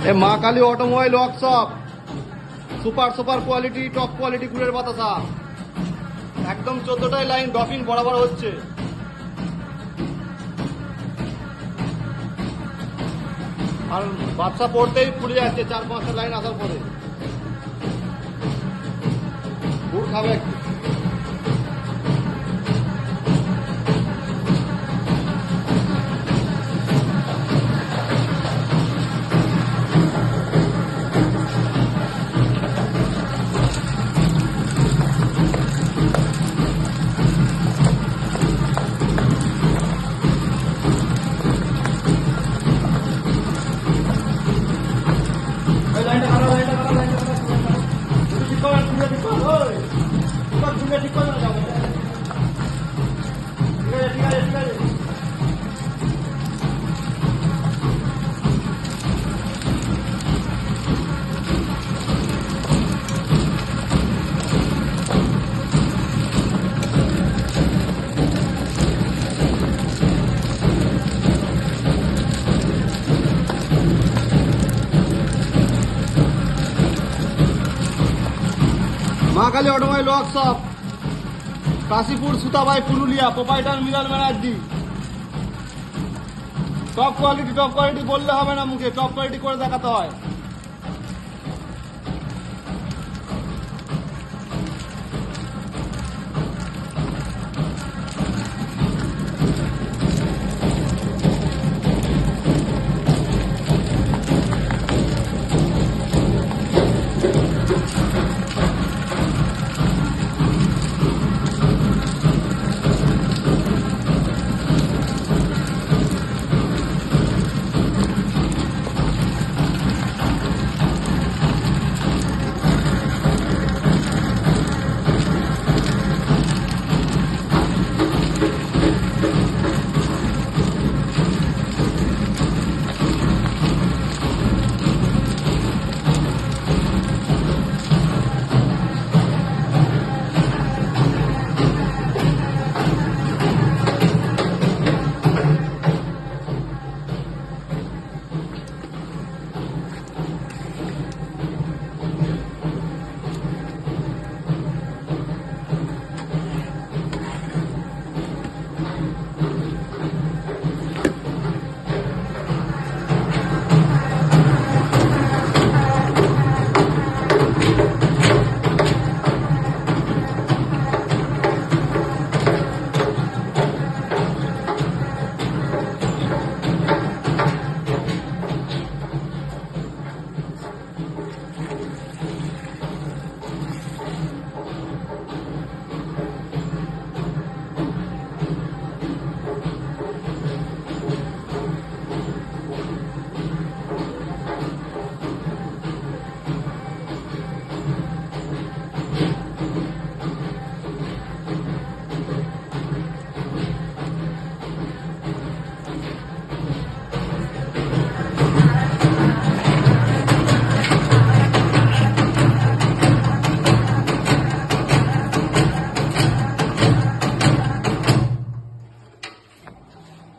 এ মা Kali automobile workshop, super super quality, top quality গুড়ের বাতাসা, একদম 14টাই লাইন ড্রপিং বরাবর হচ্ছে। আর বাচ্চা পড়তেই ফুলে যাচ্ছে 4-5টা লাইন আসার পরে। গুড় খাবে Maa Kali automobile workshop, Kashipur, Sutabai, Purulia. Proprietor Miral Banerjee. Top quality বললে হবে না মুখে, টপ কোয়ালিটি করে দেখাতে হয়।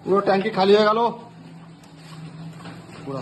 পুরো ট্যাঙ্কি খালি হয়ে গেল পুরো।